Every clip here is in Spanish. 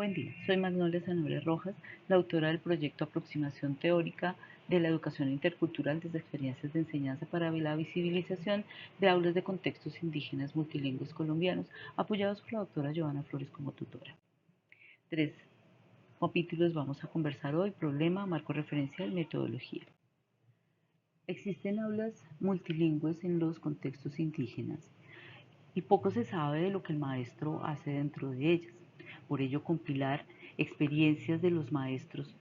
Buen día, soy Magnolia Sanabria Rojas, la autora del proyecto Aproximación Teórica de la Educación Intercultural desde Experiencias de Enseñanza para la Visibilización de Aulas de Contextos Indígenas Multilingües Colombianos, apoyados por la doctora Joana Flores como tutora. 3 capítulos vamos a conversar hoy: problema, marco referencial, metodología. Existen aulas multilingües en los contextos indígenas y poco se sabe de lo que el maestro hace dentro de ellas. Por ello, compilar experiencias de los maestros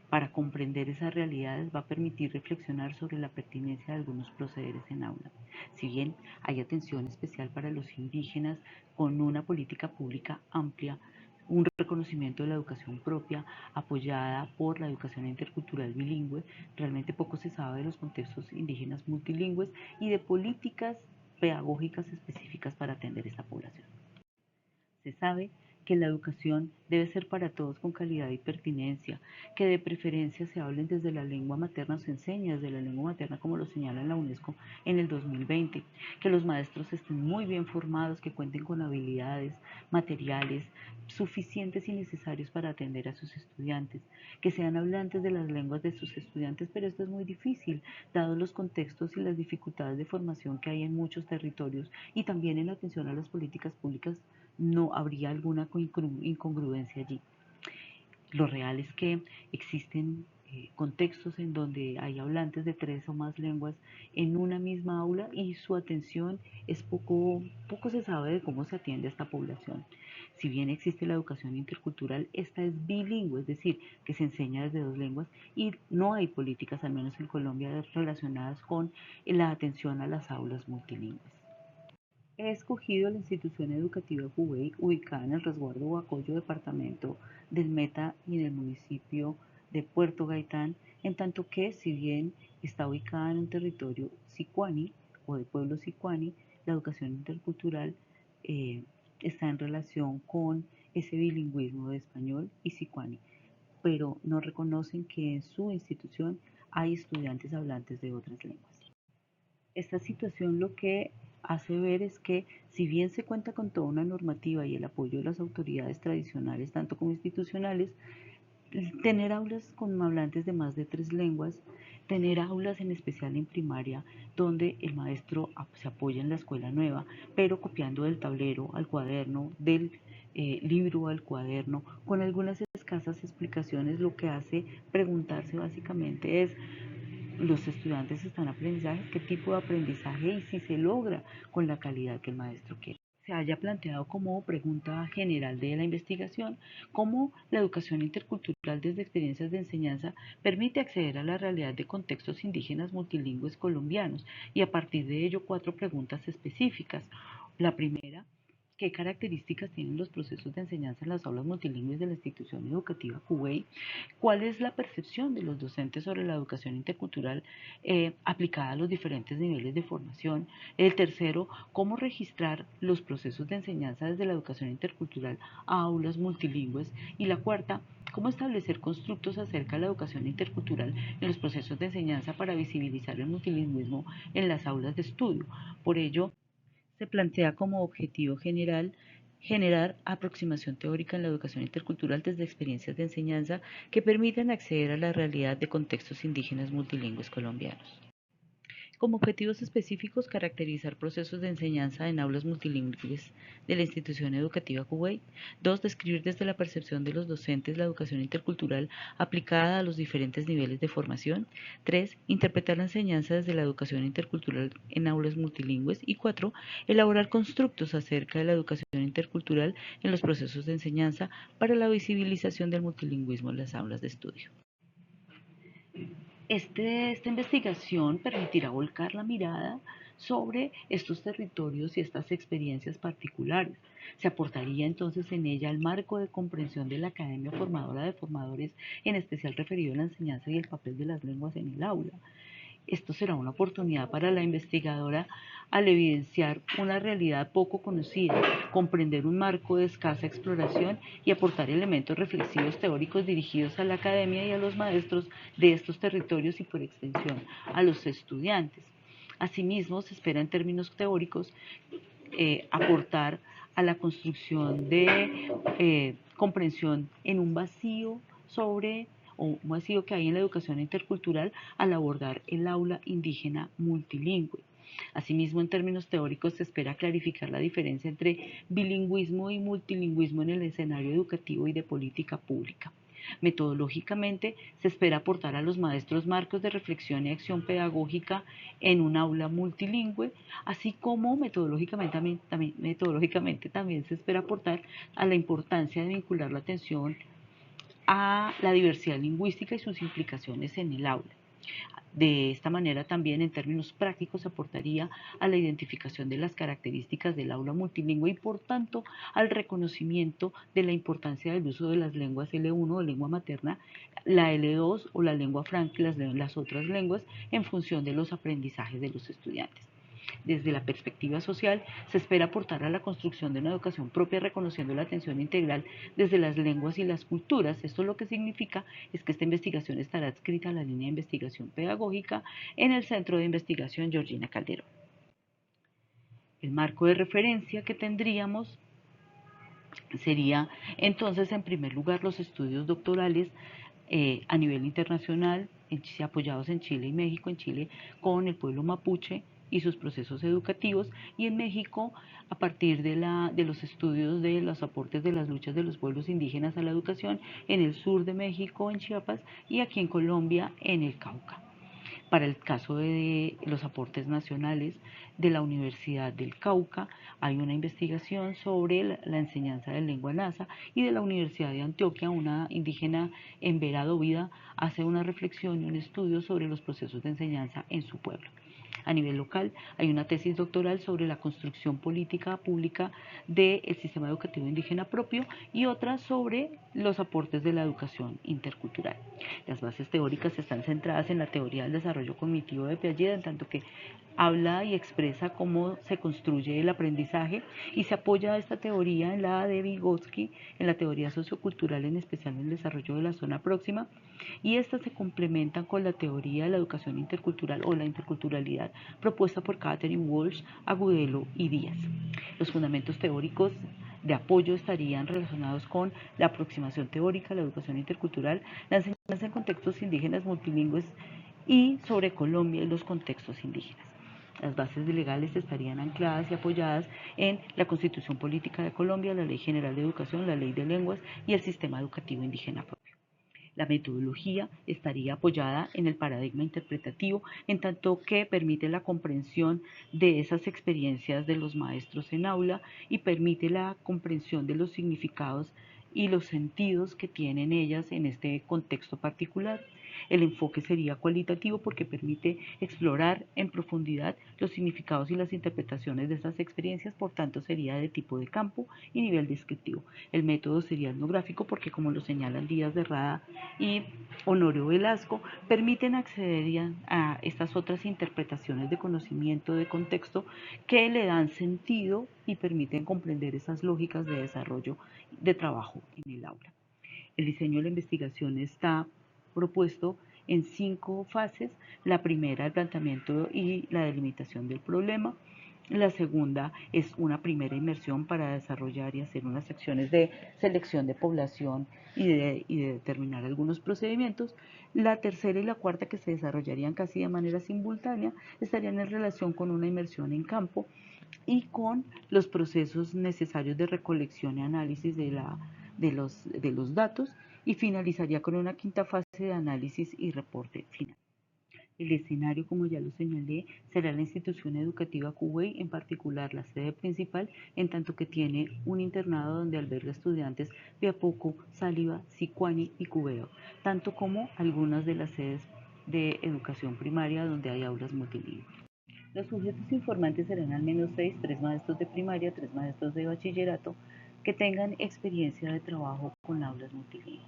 para comprender esas realidades va a permitir reflexionar sobre la pertinencia de algunos procederes en aula. Si bien hay atención especial para los indígenas con una política pública amplia, un reconocimiento de la educación propia apoyada por la educación intercultural bilingüe, realmente poco se sabe de los contextos indígenas multilingües y de políticas pedagógicas específicas para atender esta población. Se sabe que la educación debe ser para todos con calidad y pertinencia, que de preferencia se hablen desde la lengua materna, se enseña desde la lengua materna como lo señala la UNESCO en el 2020, que los maestros estén muy bien formados, que cuenten con habilidades materiales suficientes y necesarios para atender a sus estudiantes, que sean hablantes de las lenguas de sus estudiantes, pero esto es muy difícil, dados los contextos y las dificultades de formación que hay en muchos territorios y también en la atención a las políticas públicas no habría alguna incongruencia allí. Lo real es que existen contextos en donde hay hablantes de 3 o más lenguas en una misma aula y su atención es poco se sabe de cómo se atiende a esta población. Si bien existe la educación intercultural, esta es bilingüe, es decir, que se enseña desde 2 lenguas y no hay políticas, al menos en Colombia, relacionadas con la atención a las aulas multilingües. He escogido la institución educativa Hubei, ubicada en el resguardo Huacoyo, departamento del Meta y en el municipio de Puerto Gaitán, en tanto que, si bien está ubicada en un territorio sicuani o de pueblo sicuani, la educación intercultural está en relación con ese bilingüismo de español y sicuani, pero no reconocen que en su institución hay estudiantes hablantes de otras lenguas. Esta situación lo que hace ver es que, si bien se cuenta con toda una normativa y el apoyo de las autoridades tradicionales, tanto como institucionales, tener aulas con hablantes de más de 3 lenguas, tener aulas en especial en primaria, donde el maestro se apoya en la escuela nueva, pero copiando del tablero al cuaderno, del libro al cuaderno, con algunas escasas explicaciones, lo que hace preguntarse básicamente es: ¿los estudiantes están aprendizaje? ¿Qué tipo de aprendizaje? Y si se logra con la calidad que el maestro quiere. Se haya planteado como pregunta general de la investigación cómo la educación intercultural desde experiencias de enseñanza permite acceder a la realidad de contextos indígenas multilingües colombianos, y a partir de ello 4 preguntas específicas. La primera: ¿qué características tienen los procesos de enseñanza en las aulas multilingües de la institución educativa Hubei? ¿Cuál es la percepción de los docentes sobre la educación intercultural aplicada a los diferentes niveles de formación? El tercero: ¿cómo registrar los procesos de enseñanza desde la educación intercultural a aulas multilingües? Y la cuarta: ¿cómo establecer constructos acerca de la educación intercultural en los procesos de enseñanza para visibilizar el multilingüismo en las aulas de estudio? Por ello, se plantea como objetivo general generar aproximación teórica en la educación intercultural desde experiencias de enseñanza que permitan acceder a la realidad de contextos indígenas multilingües colombianos. Como objetivos específicos, caracterizar procesos de enseñanza en aulas multilingües de la institución educativa Kuwait. 2. Describir desde la percepción de los docentes la educación intercultural aplicada a los diferentes niveles de formación. 3. Interpretar la enseñanza desde la educación intercultural en aulas multilingües. Y 4. Elaborar constructos acerca de la educación intercultural en los procesos de enseñanza para la visibilización del multilingüismo en las aulas de estudio. Esta investigación permitirá volcar la mirada sobre estos territorios y estas experiencias particulares. Se aportaría entonces en ella el marco de comprensión de la academia formadora de formadores, en especial referido a la enseñanza y el papel de las lenguas en el aula. Esto será una oportunidad para la investigadora al evidenciar una realidad poco conocida, comprender un marco de escasa exploración y aportar elementos reflexivos teóricos dirigidos a la academia y a los maestros de estos territorios y, por extensión, a los estudiantes. Asimismo, se espera en términos teóricos aportar a la construcción de comprensión en un vacío o un vacío que hay en la educación intercultural al abordar el aula indígena multilingüe. Asimismo, en términos teóricos, se espera clarificar la diferencia entre bilingüismo y multilingüismo en el escenario educativo y de política pública. Metodológicamente, se espera aportar a los maestros marcos de reflexión y acción pedagógica en un aula multilingüe, así como metodológicamente también se espera aportar a la importancia de vincular la atención a la diversidad lingüística y sus implicaciones en el aula. De esta manera también en términos prácticos aportaría a la identificación de las características del aula multilingüe y por tanto al reconocimiento de la importancia del uso de las lenguas L1 o lengua materna, la L2 o la lengua franca y las otras lenguas en función de los aprendizajes de los estudiantes. Desde la perspectiva social, se espera aportar a la construcción de una educación propia reconociendo la atención integral desde las lenguas y las culturas. Esto lo que significa es que esta investigación estará adscrita a la línea de investigación pedagógica en el Centro de Investigación Georgina Calderón. El marco de referencia que tendríamos sería entonces en primer lugar los estudios doctorales a nivel internacional, apoyados en Chile y México, en Chile con el pueblo mapuche y sus procesos educativos, y en México a partir de los estudios de los aportes de las luchas de los pueblos indígenas a la educación en el sur de México, en Chiapas, y aquí en Colombia, en el Cauca. Para el caso de los aportes nacionales de la Universidad del Cauca, hay una investigación sobre la enseñanza de lengua nasa, y de la Universidad de Antioquia, una indígena en Vera Dovida hace una reflexión y un estudio sobre los procesos de enseñanza en su pueblo. A nivel local, hay una tesis doctoral sobre la construcción política pública del sistema educativo indígena propio y otra sobre los aportes de la educación intercultural. Las bases teóricas están centradas en la teoría del desarrollo cognitivo de Piaget, en tanto que habla y expresa cómo se construye el aprendizaje, y se apoya esta teoría en la de Vygotsky, en la teoría sociocultural, en especial en el desarrollo de la zona próxima, y estas se complementan con la teoría de la educación intercultural o la interculturalidad propuesta por Catherine Walsh, Agudelo y Díaz. Los fundamentos teóricos de apoyo estarían relacionados con la aproximación teórica, la educación intercultural, la enseñanza en contextos indígenas multilingües y sobre Colombia y los contextos indígenas. Las bases legales estarían ancladas y apoyadas en la Constitución Política de Colombia, la Ley General de Educación, la Ley de Lenguas y el Sistema Educativo Indígena propio. La metodología estaría apoyada en el paradigma interpretativo, en tanto que permite la comprensión de esas experiencias de los maestros en aula y permite la comprensión de los significados y los sentidos que tienen ellas en este contexto particular. El enfoque sería cualitativo porque permite explorar en profundidad los significados y las interpretaciones de estas experiencias, por tanto sería de tipo de campo y nivel descriptivo. El método sería etnográfico porque, como lo señalan Díaz de Rada y Honorio Velasco, permiten acceder a estas otras interpretaciones de conocimiento de contexto que le dan sentido y permiten comprender esas lógicas de desarrollo de trabajo en el aula. El diseño de la investigación está propuesto en 5 fases. La primera, el planteamiento y la delimitación del problema. La segunda es una primera inmersión para desarrollar y hacer unas acciones de selección de población y de determinar algunos procedimientos. La tercera y la cuarta, que se desarrollarían casi de manera simultánea, estarían en relación con una inmersión en campo y con los procesos necesarios de recolección y análisis de los datos, y finalizaría con una quinta fase de análisis y reporte final. El escenario, como ya lo señalé, será la institución educativa Cubey, en particular la sede principal, en tanto que tiene un internado donde alberga estudiantes de Apoco, Sáliva, Sicuani y Cubeo, tanto como algunas de las sedes de educación primaria donde hay aulas multilingües. Los sujetos informantes serán al menos 6, 3 maestros de primaria, 3 maestros de bachillerato que tengan experiencia de trabajo con aulas multilingües.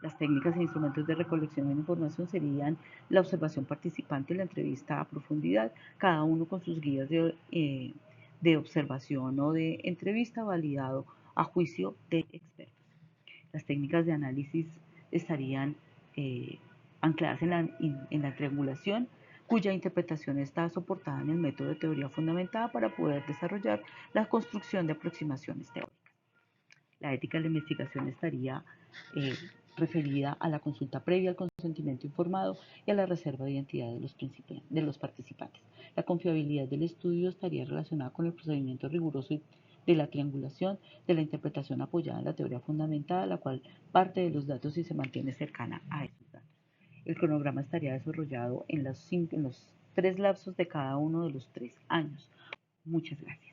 Las técnicas e instrumentos de recolección de información serían la observación participante, la entrevista a profundidad, cada uno con sus guías de observación o de entrevista validado a juicio de expertos. Las técnicas de análisis estarían ancladas en la triangulación cuya interpretación está soportada en el método de teoría fundamentada para poder desarrollar la construcción de aproximaciones teóricas. La ética de la investigación estaría eh, referida a la consulta previa, al consentimiento informado y a la reserva de identidad de los participantes. La confiabilidad del estudio estaría relacionada con el procedimiento riguroso de la triangulación de la interpretación apoyada en la teoría fundamentada, la cual parte de los datos y se mantiene cercana a esos datos. El cronograma estaría desarrollado en los 3 lapsos de cada uno de los 3 años. Muchas gracias.